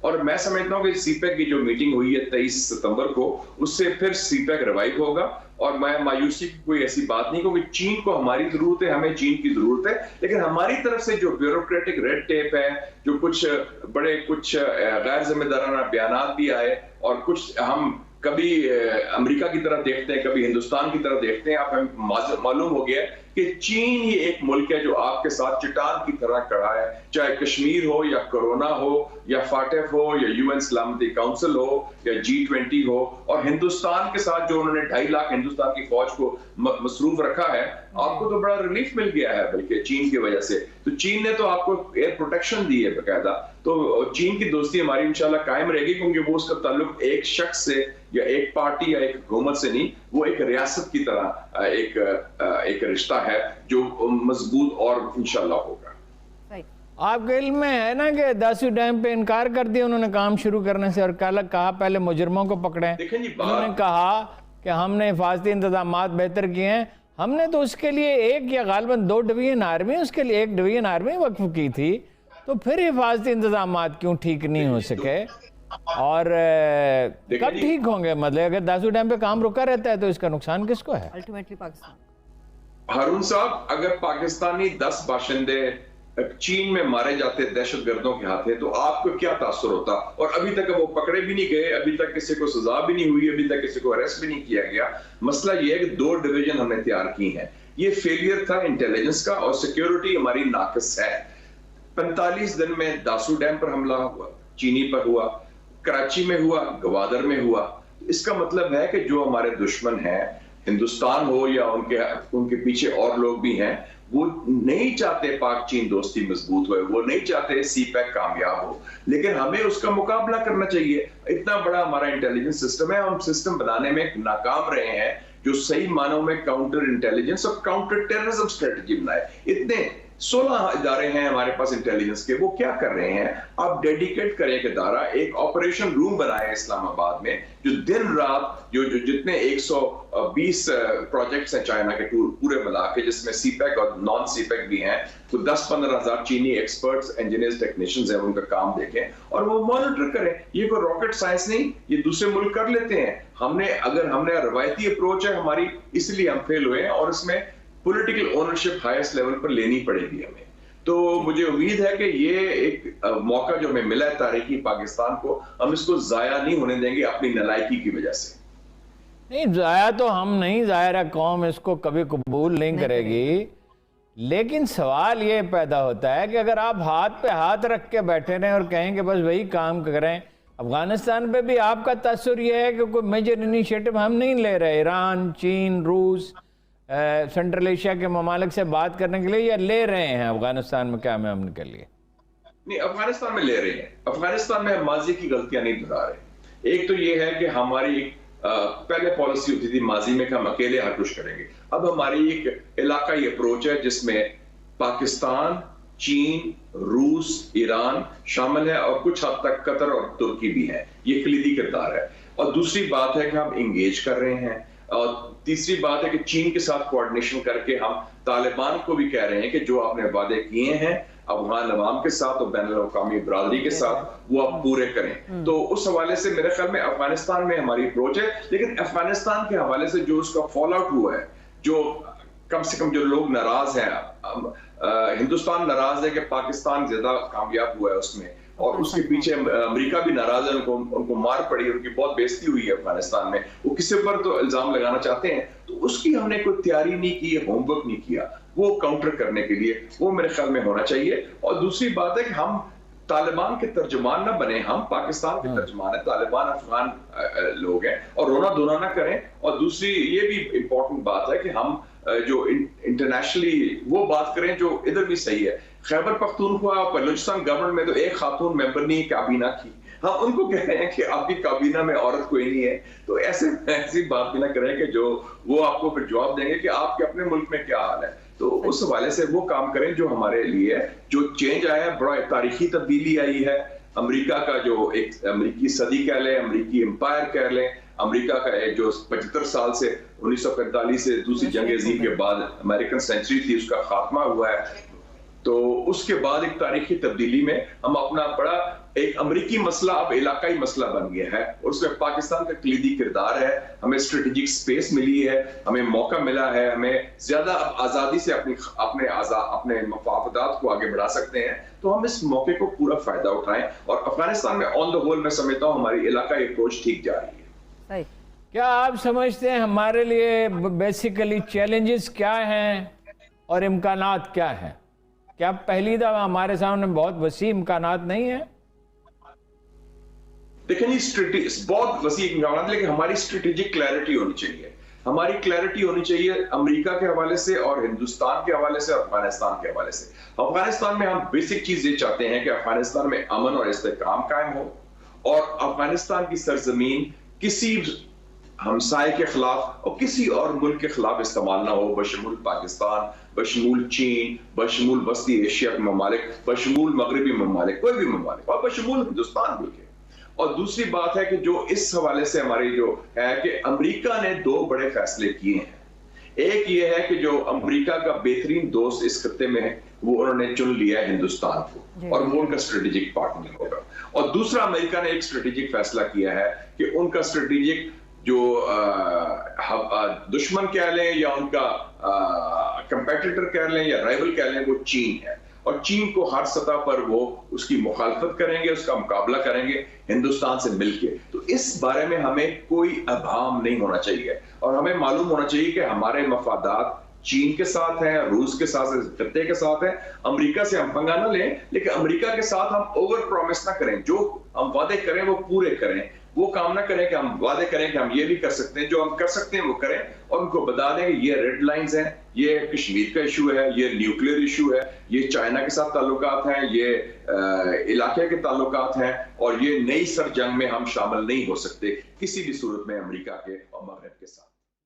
اور میں سمجھتا ہوں کہ سی پیک کی جو میٹنگ ہوئی ہے 23 ستمبر کو، اس سے پھر سی پیک ریوائو ہوگا، اور میں مایوسی کی کوئی ایسی بات نہیں، کیونکہ چین کو ہماری ضرورت ہے، ہمیں چین کی ضرورت ہے، لیکن ہماری طرف سے جو بیوروکریٹک ریڈ ٹیپ ہے، جو کچھ غیر ذمہ دارانہ بیانات بھی آئے، اور کچھ ہم کبھی امریکہ کی طرف دیکھتے ہیں، کبھی ہندوستان کی طرف دیکھتے ہیں، آپ ہمیں معلوم ہو گیا کہ چین ہی ایک ملک ہے جو آپ کے ساتھ چٹان کی طرح کھڑا ہے، چاہے کشمیر ہو یا کورونا ہو یا فاٹف ہو یا UN سلامتی کونسل ہو یا G20 ہو، اور ہندوستان کے ساتھ جو انہوں نے 2.5 لاکھ ہندوستان کی فوج کو مصروف رکھا ہے، آپ کو تو بڑا ریلیف مل گیا ہے بلکہ چین کی وجہ سے۔ تو چین نے تو آپ کو ایئر پروٹیکشن دی ہے باقاعدہ، تو چین کی دوستی ہماری انشاءاللہ قائم رہے گی، کیونکہ وہ اس کا تعلق ایک شخص سے یا ایک پارٹی یا ایک حکومت سے نہیں، وہ ایک ریاست کی طرح ایک رشتہ ہے جو مضبوط اور انشاءاللہ ہوگا۔ آپ کے علم میں ہے نا کہ داسو ڈیم پہ انکار کر دیا انہوں نے کام شروع کرنے سے، اور کہا پہلے مجرموں کو پکڑیں۔ انہوں نے کہا کہ ہم نے حفاظتی انتظامات بہتر کیے ہیں، ہم نے تو اس کے لیے ایک یا غالباً 2 ڈویژن آرمی، اس کے لیے 1 ڈویژن آرمی وقف کی تھی، تو پھر حفاظتی انتظامات کیوں ٹھیک نہیں ہو سکے؟ اور کب ٹھیک ہوں گے؟ مطلب اگر داسو ڈیم پہ کام رکا رہتا ہے تو اس کا نقصان کس کو ہے؟ الٹیمیٹلی پاکستان۔ ہارون صاحب، اگر پاکستانی 10 باشندے چین میں مارے جاتے دہشت گردوں کے ہاتھیں تو آپ کو کیا تاثر ہوتا؟ اور ابھی تک وہ پکڑے بھی نہیں گئے، ابھی تک کسی کو سزا بھی نہیں ہوئی، ابھی تک کسی کو اریسٹ بھی نہیں کیا گیا۔ مسئلہ یہ ہے کہ 2 ڈویژن ہم نے تیار کی ہیں، یہ فیلئر تھا انٹیلیجنس کا، اور سیکیورٹی ہماری ناقص ہے۔ 45 دن میں داسو ڈیم پر حملہ ہوا، چینی پر ہوا، کراچی میں ہوا، گوادر میں ہوا۔ اس کا مطلب ہے کہ جو ہمارے دشمن ہیں، ہندوستان ہو یا ان کے پیچھے اور لوگ بھی ہیں، وہ نہیں چاہتے پاک چین دوستی مضبوط ہوئے، وہ نہیں چاہتے سی پیک کامیاب ہو، لیکن ہمیں اس کا مقابلہ کرنا چاہیے۔ اتنا بڑا ہمارا انٹیلیجنس سسٹم ہے، ہم سسٹم بنانے میں ناکام رہے ہیں جو صحیح معنوں میں کاؤنٹر انٹیلیجنس اور کاؤنٹر ٹیررزم اسٹریٹجی بنائے۔ اتنے 16 ادارے ہیں ہمارے پاس انٹیلیجنس کے، وہ کیا کر رہے ہیں؟ آپ ڈیڈیکیٹ کریں ایک ادارہ، ایک آپریشن روم بنائے اسلام آباد میں، جو دن رات جو جتنے 120 پروجیکٹس ہیں چائنا کے پورے ملا کے، جس میں سی پیک اور نان سی پیک بھی ہیں، تو 10-15 ہزار چینی ایکسپرٹس، انجینئرز، ٹیکنیشنز ہیں، ان کا کام دیکھیں اور وہ مانیٹر کریں۔ یہ کوئی راکٹ سائنس نہیں، یہ دوسرے ملک کر لیتے ہیں۔ اگر ہم نے روایتی اپروچ ہے ہماری، اس لیے ہم فیل ہوئے ہیں، اور اس میں پولیٹیکل اونرشپ ہائیسٹ لیول پر لینی پڑے گی ہمیں۔ تو مجھے امید ہے کہ یہ ایک موقع جو ہمیں ملا ہے تاریخی پاکستان کو، ہم اس کو ضائع نہیں ہونے دیں گے اپنی نالائکی کی وجہ سے۔ نہیں، ضائع تو ہم نہیں، ظاہر قوم اس کو کبھی قبول نہیں کرے گی، لیکن سوال یہ پیدا ہوتا ہے کہ اگر آپ ہاتھ پہ ہاتھ رکھ کے بیٹھے رہیں اور کہیں کہ بس وہی کام کریں، افغانستان پہ بھی آپ کا تاثر یہ ہے کہ کوئی میجر انیشیٹو ہم نہیں لے رہے، ایران، چین، روس، سینٹرل ایشیا کے ممالک سے بات کرنے کے لیے، یا لے رہے ہیں افغانستان میں قیام امن کے لیے؟ نہیں، افغانستان میں لے رہے ہیں، افغانستان میں ماضی کی غلطیاں نہیں دہرا رہے۔ ایک تو یہ ہے کہ ہماری پہلے پالیسی ہوتی تھی ماضی میں کہ ہم اکیلے ہر کچھ کریں گے، اب ہماری ایک علاقائی اپروچ ہے جس میں پاکستان، چین، روس، ایران شامل ہے، اور کچھ حد تک قطر اور ترکی بھی ہیں۔ یہ کلیدی کردار ہے۔ اور دوسری بات ہے کہ ہم انگیج کر رہے ہیں، اور تیسری بات ہے کہ چین کے ساتھ کوارڈینیشن کر کے ہم طالبان کو بھی کہہ رہے ہیں کہ جو آپ نے وعدے کیے ہیں افغان عوام کے ساتھ اور بین الاقوامی برادری کے ساتھ، وہ آپ پورے کریں۔ تو اس حوالے سے میرے خیال میں افغانستان میں ہماری اپروچ ہے، لیکن افغانستان کے حوالے سے جو اس کا فال آؤٹ ہوا ہے، جو کم سے کم جو لوگ ناراض ہیں، ہندوستان ناراض ہے کہ پاکستان زیادہ کامیاب ہوا ہے اس میں، اور اس کے پیچھے امریکہ بھی ناراض ہے، ان کو مار پڑی، ان کی بہت بےزتی ہوئی ہے افغانستان میں، وہ کسی پر تو الزام لگانا چاہتے ہیں، تو اس کی ہم نے کوئی تیاری نہیں کی، ہوم ورک نہیں کیا وہ کاؤنٹر کرنے کے لیے، وہ میرے خیال میں ہونا چاہیے۔ اور دوسری بات ہے کہ ہم طالبان کے ترجمان نہ بنے، ہم پاکستان کے ترجمان ہیں، طالبان افغان لوگ ہیں، اور رونا دھونا نہ کریں۔ اور دوسری یہ بھی امپورٹنٹ بات ہے کہ ہم جو انٹرنیشنلی وہ بات کریں جو ادھر بھی صحیح ہے۔ خیبر پختونخوا اور بلوچستان گورنمنٹ میں تو ایک خاتون ممبر نہیں کابینہ کی، ہم ان کو کہہ رہے ہیں کہ آپ کی کابینہ میں عورت کوئی نہیں ہے، تو ایسی بات بھی نہ کریں کہ جو وہ آپ کو پھر جواب دیں گے کہ آپ کے اپنے ملک میں کیا حال ہے۔ تو اس حوالے سے وہ کام کریں جو ہمارے لیے جو چینج آیا ہے، بڑا تاریخی تبدیلی آئی ہے۔ امریکہ کا جو ایک امریکی صدی کہہ لیں، امریکی امپائر کہہ لیں، امریکہ کا جو 75 سال سے 1945 سے دوسری جنگ عظیم کے بعد امریکن سینچری تھی، اس کا خاتمہ ہوا ہے۔ تو اس کے بعد ایک تاریخی تبدیلی میں ہم اپنا بڑا ایک امریکی مسئلہ اب علاقائی مسئلہ بن گیا ہے اور اس میں پاکستان کا کلیدی کردار ہے. ہمیں اسٹریٹجک سپیس ملی ہے, ہمیں موقع ملا ہے, ہمیں زیادہ آزادی سے اپنے مفادات کو آگے بڑھا سکتے ہیں. تو ہم اس موقع کو پورا فائدہ اٹھائیں, اور افغانستان میں آن دا ہول میں سمجھتا ہوں ہماری علاقائی اپروچ ٹھیک جا رہی ہے. کیا آپ سمجھتے ہیں ہمارے لیے بیسیکلی چیلنجز کیا ہیں اور امکانات کیا ہیں؟ کیا پہلی دفعہ ہمارے سامنے بہت وسیع امکانات نہیں ہیں؟ دیکھیں جی, بہت وسیع امکانات, لیکن ہماری اسٹریٹجک کلیئرٹی ہونی چاہیے. ہماری کلیئرٹی ہونی چاہیے امریکہ کے حوالے سے اور ہندوستان کے حوالے سے اور افغانستان کے حوالے سے. افغانستان میں ہم بیسک چیز یہ چاہتے ہیں کہ افغانستان میں امن اور استحکام قائم ہو, اور افغانستان کی سرزمین کسی ہمسائے کے خلاف اور کسی اور ملک کے خلاف استعمال نہ ہو, بشمول پاکستان, بشمول چین, بشمول وسطی ایشیا کے ممالک, بشمول مغربی ممالک, کوئی بھی ممالک, اور بشمول ہندوستان بھی. اور دوسری بات ہے کہ جو اس حوالے سے ہماری جو ہے کہ امریکہ نے 2 بڑے فیصلے کیے ہیں. ایک یہ ہے کہ جو امریکہ کا بہترین دوست اس خطے میں ہے وہ انہوں نے چن لیا ہے ہندوستان کو, اور وہ ان کا اسٹریٹجک پارٹنر ہوگا. اور دوسرا امریکہ نے ایک اسٹریٹجک فیصلہ کیا ہے کہ ان کا اسٹریٹجک جو دشمن کہہ لیں یا ان کا کمپیٹیٹر کہہ لیں یا رائیول کہہ لیں, وہ چین ہے. اور چین کو ہر سطح پر وہ اس کی مخالفت کریں گے, اس کا مقابلہ کریں گے ہندوستان سے مل کے. تو اس بارے میں ہمیں کوئی ابہام نہیں ہونا چاہیے, اور ہمیں معلوم ہونا چاہیے کہ ہمارے مفادات چین کے ساتھ ہیں, روس کے ساتھ ہیں, خطے کے ساتھ ہیں. امریکہ سے ہم پنگا نہ لیں, لیکن امریکہ کے ساتھ ہم اوور پرومس نہ کریں. جو ہم وعدے کریں وہ پورے کریں. وہ کام نہ کریں کہ ہم وعدے کریں کہ ہم یہ بھی کر سکتے ہیں, جو ہم کر سکتے ہیں وہ کریں, اور ان کو بتا دیں کہ یہ ریڈ لائنز ہیں, یہ کشمیر کا ایشو ہے, یہ نیوکلیئر ایشو ہے, یہ چائنا کے ساتھ تعلقات ہیں, یہ علاقے کے تعلقات ہیں, اور یہ نئی سر جنگ میں ہم شامل نہیں ہو سکتے کسی بھی صورت میں امریکہ کے اور مغرب کے ساتھ.